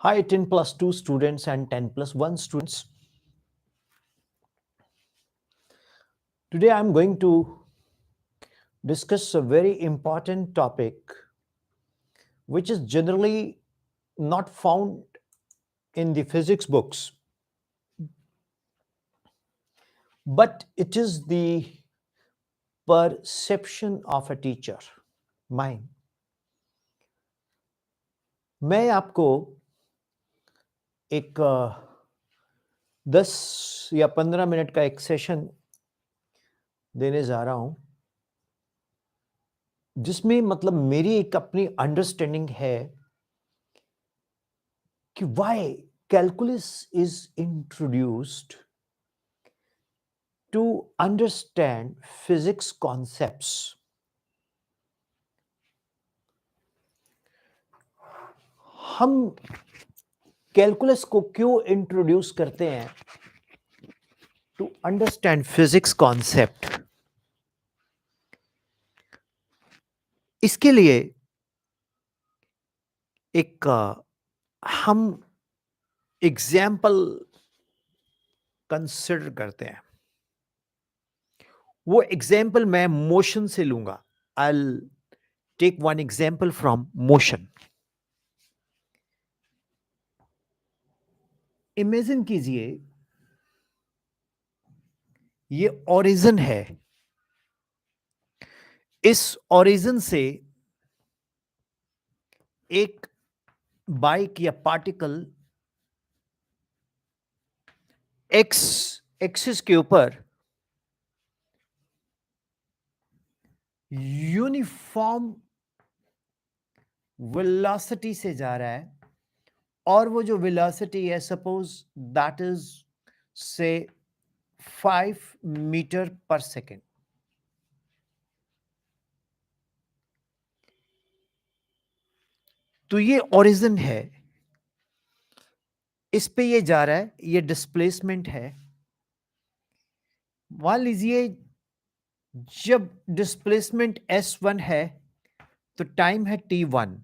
Hi, 10 plus 2 students and 10 plus 1 students. Today I'm going to discuss a very important topic which is generally not found in the physics books, but it is the perception of a teacher, mine. मैं आपको एक 10 या 15 minute का एक session देने जा रहा हूं जिसमें मतलब मेरी एक अपनी अंडरस्टैंडिंग है कि why calculus is introduced to understand physics concepts. हम कैलकुलस को क्यों इंट्रोड्यूस करते हैं टू अंडरस्टैंड फिजिक्स कॉन्सेप्ट? इसके लिए एक हम एग्जाम्पल कंसिडर करते हैं. वो एग्जाम्पल मैं मोशन से लूंगा. I take one example from motion. Imagine कीजिए ये ओरिजिन है. इस ओरिजिन से एक बाइक या पार्टिकल एक्स एक्सिस के ऊपर यूनिफॉर्म वेलोसिटी से जा रहा है और वो जो वेलोसिटी है सपोज दैट इज से 5 मीटर पर सेकेंड. तो ये ओरिजिन है, इस पे ये जा रहा है, ये डिस्प्लेसमेंट है. मान लीजिए जब डिस्प्लेसमेंट S1 है तो टाइम है T1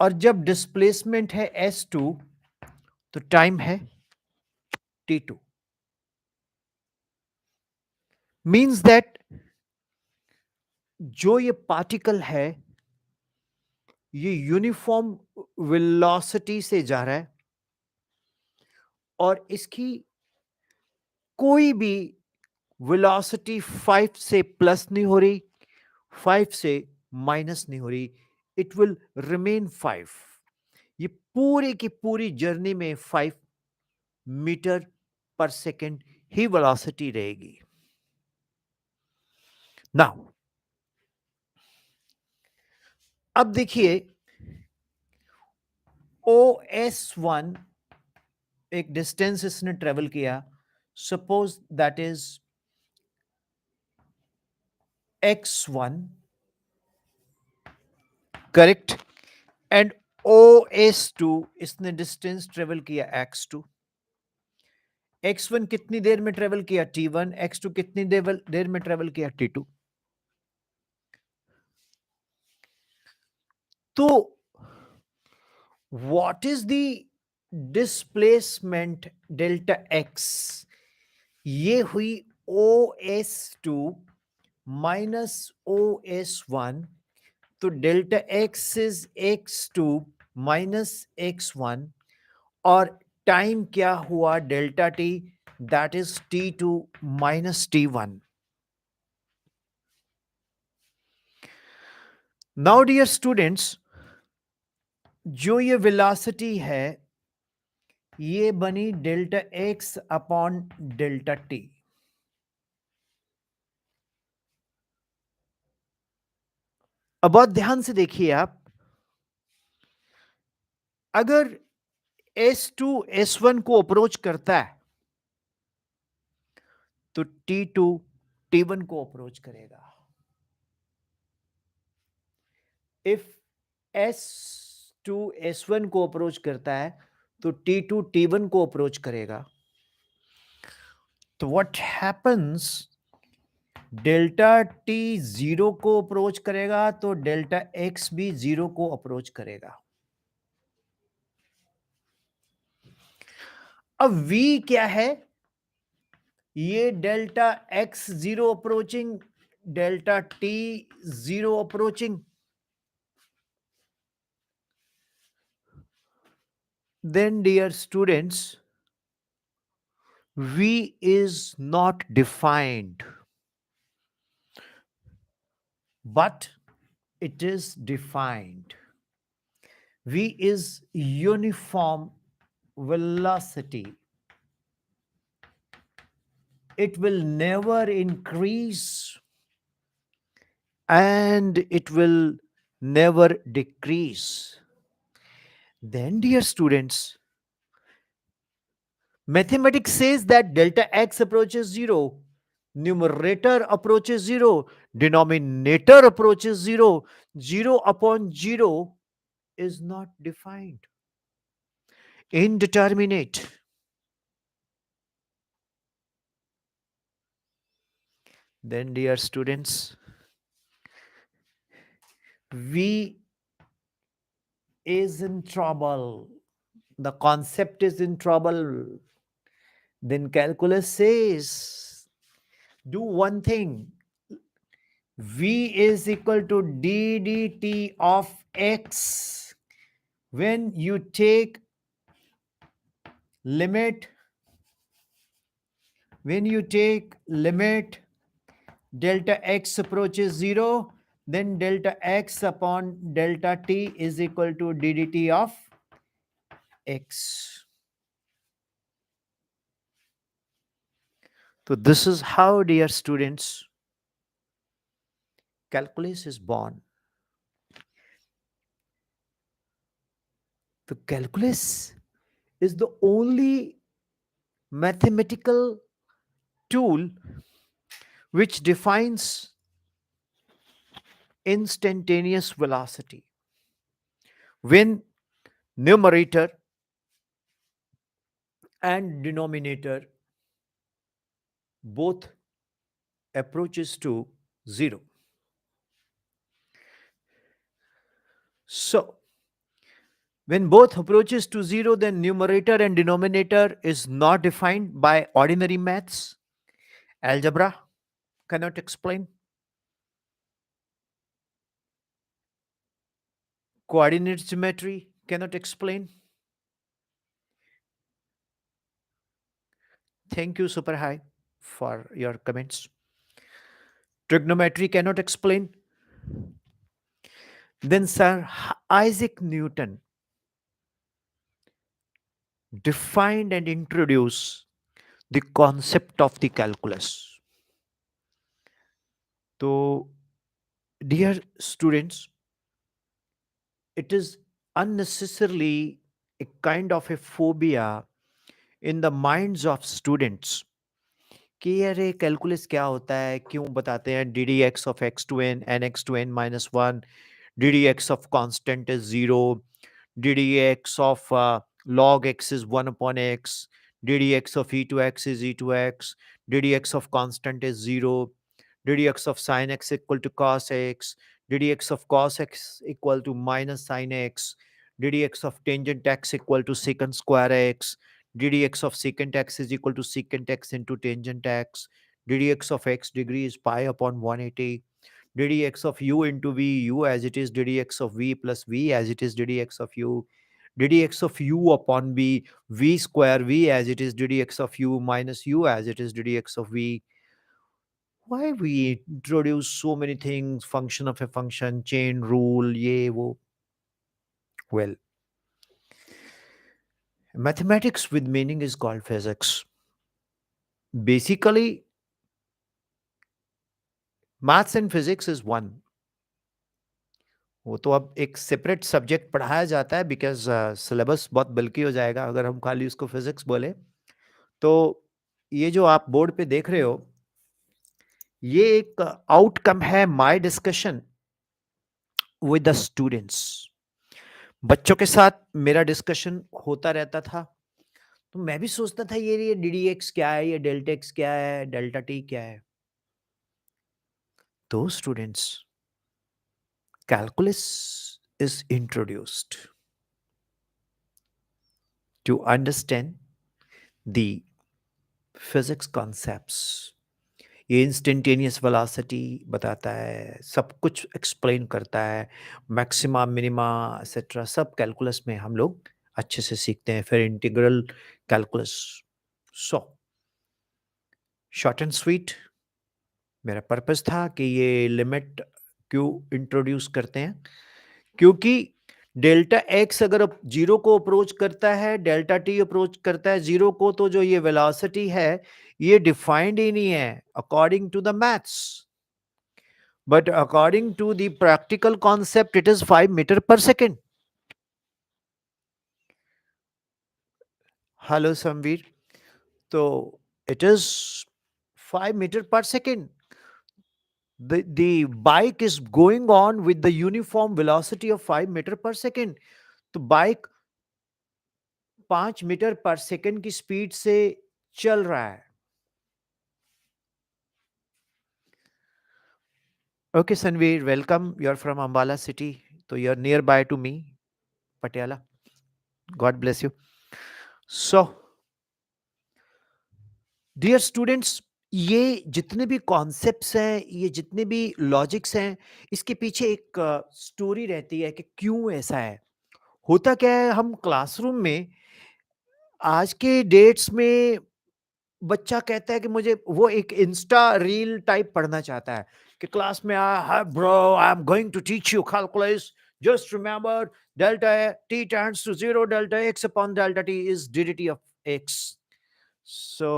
और जब डिस्प्लेसमेंट है S2 तो टाइम है T2. मीन्स दैट जो ये पार्टिकल है ये यूनिफॉर्म वेलोसिटी से जा रहा है और इसकी कोई भी वेलोसिटी 5 से प्लस नहीं हो रही, 5 से माइनस नहीं हो रही. It will remain 5. ये पूरी की पूरी जर्नी में 5 मीटर पर सेकेंड ही वेलोसिटी रहेगी. नाउ अब देखिए OS1 एक डिस्टेंस इसने ट्रेवल किया. Suppose that is x1, correct. And OS2 इसने डिस्टेंस ट्रेवल किया x2. x1 कितनी देर में ट्रेवल किया T1, x2 कितनी देर में ट्रेवल किया T2. तो what is the displacement delta x? ये हुई OS2 माइनस OS1. तो delta x is x2 minus x1 और टाइम क्या हुआ delta t, that is T2 minus T1. Now dear students, जो ये वेलोसिटी है ये बनी delta x upon delta t. अब बहुत ध्यान से देखिए आप, अगर S2 S1 को अप्रोच करता है तो T2 T1 को अप्रोच करेगा. इफ S2 S1 को अप्रोच करता है तो T2 T1 को अप्रोच करेगा. तो व्हाट हैपन्स, डेल्टा T 0 को अप्रोच करेगा तो डेल्टा X भी 0 को अप्रोच करेगा. अब v क्या है? ये delta x zero approaching, delta t zero approaching. Then, dear students, v is not defined, but it is defined. V is uniform velocity. It will never increase and it will never decrease. Then, dear students, mathematics says that delta x approaches zero, numerator approaches zero, denominator approaches zero. Zero upon zero is not defined, indeterminate. Then, dear students, V is in trouble. The concept is in trouble. Then calculus says, do one thing. V is equal to d dt of x. When you take limit, delta x approaches 0, then delta x upon delta t is equal to d dt of x. So this is how, dear students, calculus is born. The calculus is the only mathematical tool which defines instantaneous velocity. When numerator and denominator both approaches to 0. So, when both approaches to 0, then numerator and denominator is not defined by ordinary maths. Algebra cannot explain. Coordinate symmetry cannot explain. Thank you, Super High, for your comments. Trigonometry cannot explain. Then Sir Isaac Newton defined and introduced the concept of the calculus. So, dear students, it is unnecessarily a kind of a phobia in the minds of students कि अरे calculus क्या होता है, क्यों बताते हैं d d x of x to n x to n minus one, d d x of constant is zero, d d x of log x is 1 upon x, ddx of e to x is e to x, ddx of constant is 0, ddx of sin x equal to cos x, ddx of cos x equal to minus sin x, ddx of tangent x equal to secant square x, ddx of secant x is equal to secant x into tangent x, ddx of x degree is pi upon 180, ddx of u into v, u as it is ddx of v plus v as it is ddx of u, ddx of u upon v, v square v as it is ddx of u minus u as it is ddx of v. Why we introduce so many things, function of a function, chain rule, ye wo? Well, mathematics with meaning is called physics. Basically, maths and physics is one. वो तो अब एक separate subject पढ़ाया जाता है because syllabus बहुत बल्कि हो जाएगा अगर हम खाली उसको फिजिक्स बोले. तो ये जो आप बोर्ड पे देख रहे हो, ये एक आउटकम है my discussion with the students. बच्चों के साथ मेरा डिस्कशन होता रहता था, तो मैं भी सोचता था ये डी डी एक्स क्या है, ये डेल्टा एक्स क्या है, डेल्टा टी क्या है. तो students, calculus is introduced to understand the physics concepts, ये इंस्टेंटेनियस वेलोसिटी बताता है, सब कुछ एक्सप्लेन करता है, मैक्सिमा मिनिमा एक्सेट्रा सब कैलकुलस में हम लोग अच्छे से सीखते हैं। फिर integral calculus. So short and sweet मेरा पर्पस था कि ये लिमिट क्यों इंट्रोड्यूस करते हैं, क्योंकि डेल्टा एक्स अगर जीरो को अप्रोच करता है, डेल्टा टी अप्रोच करता है जीरो को, तो जो ये वेलोसिटी है ये डिफाइंड ही नहीं है according to the maths, but according to the practical concept it is 5 metre पर सेकेंड। हेलो समवीर। तो इट इज 5 मीटर पर second. The bike is going on with the uniform velocity of 5 metre पर second. तो bike 5 metre पर second की speed से चल रहा है। Okay Sanveer, welcome. You are from Ambala city, तो you are nearby to me, Patiala. God bless you. So dear students, ये जितने भी कॉन्सेप्ट्स हैं, ये जितने भी लॉजिक्स हैं, इसके पीछे एक स्टोरी रहती है कि क्यों ऐसा है। होता क्या है, हम क्लासरूम में आज के डेट्स में बच्चा कहता है कि मुझे वो एक इंस्टा रील टाइप पढ़ना चाहता है कि क्लास में bro I am going to teach you calculus, just remember delta t tends to zero, delta x upon delta t is ddt of x. So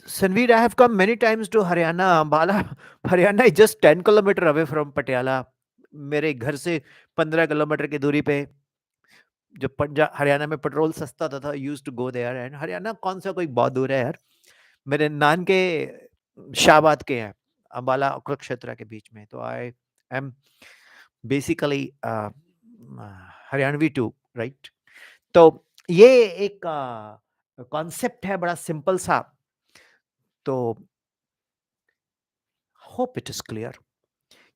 Sanveer, I have come many times to Haryana, Ambala. Haryana is just 10 kilometer away from Patiala. मेरे घर से 15 kilometre की दूरी पे, जब पंजाब हरियाणा में petrol सस्ता था use to go there. And Haryana कौन सा कोई बहुत दूर है यार, मेरे नान के शाहबाद के हैं, अंबाला कुरुक्षेत्र के बीच में। तो I am basically Haryanvi too, right. तो ये एक कॉन्सेप्ट है बड़ा सिंपल सा। तो होप इट इज क्लियर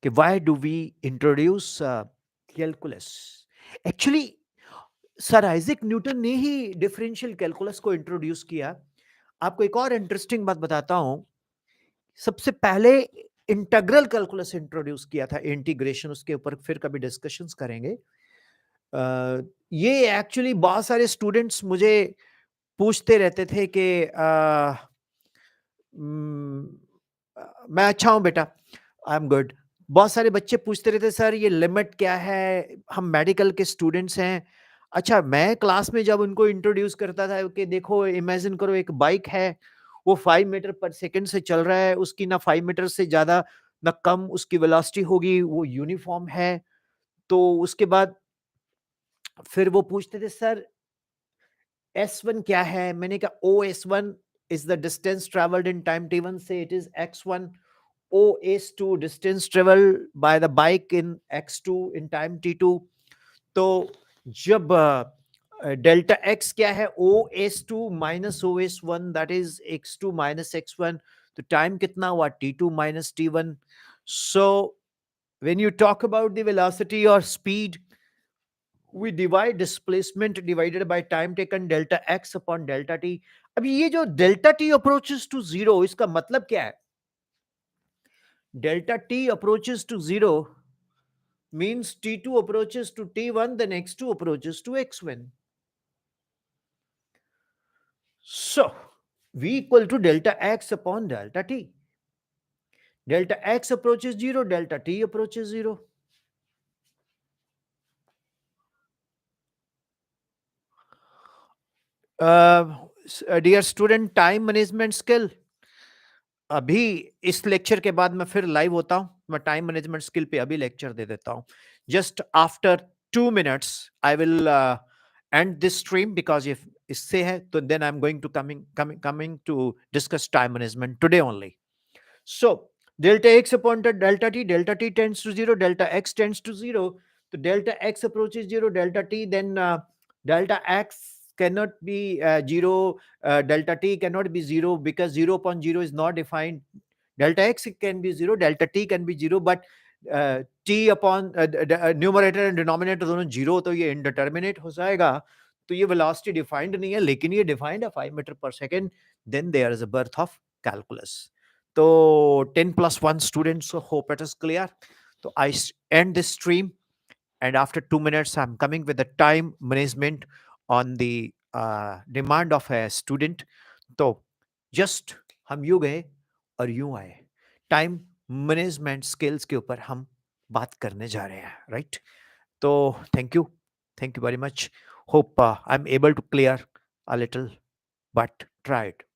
कि why do we introduce calculus. Actually sir Isaac Newton ने ही डिफरेंशियल कैलकुलस को इंट्रोड्यूस किया। आपको एक और इंटरेस्टिंग बात बताता हूं, सबसे पहले इंटीग्रल कैलकुलस इंट्रोड्यूस किया था, इंटीग्रेशन, उसके ऊपर फिर कभी डिस्कशंस करेंगे। ये एक्चुअली बहुत सारे स्टूडेंट्स मुझे पूछते रहते थे कि मैं अच्छा हूं बेटा, आई एम गुड। बहुत सारे बच्चे पूछते रहते सर ये लिमिट क्या है, हम मेडिकल के स्टूडेंट्स हैं। अच्छा, मैं क्लास में जब उनको इंट्रोड्यूस करता था कि देखो इमेजिन करो एक बाइक है, वो 5 मीटर पर सेकेंड से चल रहा है, उसकी ना 5 मीटर से ज्यादा ना कम उसकी वेलोसिटी होगी, वो यूनिफॉर्म है। तो उसके बाद फिर वो पूछते थे सर S1 क्या है, मैंने कहा OS1 is the distance traveled in time t1, से it is x1, OS2 distance traveled by the bike in x2 in time t2। तो जब डेल्टा x क्या है, OS2 minus OS1, that is x2 minus x1, तो time कितना हुआ t2 minus t1। So when you talk about the velocity or speed, we divide displacement divided by time taken delta x upon delta t। अभी ये जो delta t approaches to zero, इसका मतलब क्या है? Delta t approaches to zero means t2 approaches to t1, then x2 approaches to x1. So v equal to delta x upon delta t. Delta x approaches zero, delta t approaches zero. Dear student, time management skill, अभी इस lecture के बाद मैं फिर live होता हूं, मैं time management skill पे अभी लेक्चर दे देता हूं। Just after 2 minutes I will end this stream, because if इससे है तो then I am going to coming to discuss time management today only. So delta x upon delta t tends to zero, delta x tends to zero. So delta x approaches zero, delta t, then delta x cannot be zero, delta t cannot be zero because zero upon zero is not defined. Delta x can be zero, delta t can be zero, but t upon numerator and denominator दोनों zero, तो ये indeterminate हो जाएगा। तो ये velocity defined नहीं है, लेकिन ये डिफाइंड है 5 मीटर पर second. Then there is a birth of calculus. तो 10+1 students, so hope it is clear. So I end this stream, and after 2 minutes I'm coming with the time management on the demand of a student. तो just हम यूं गए और यूं आए. Time management skills के ऊपर हम बात करने जा रहे हैं, राइट? तो thank you very much. Hope I am able to clear a little, but try it.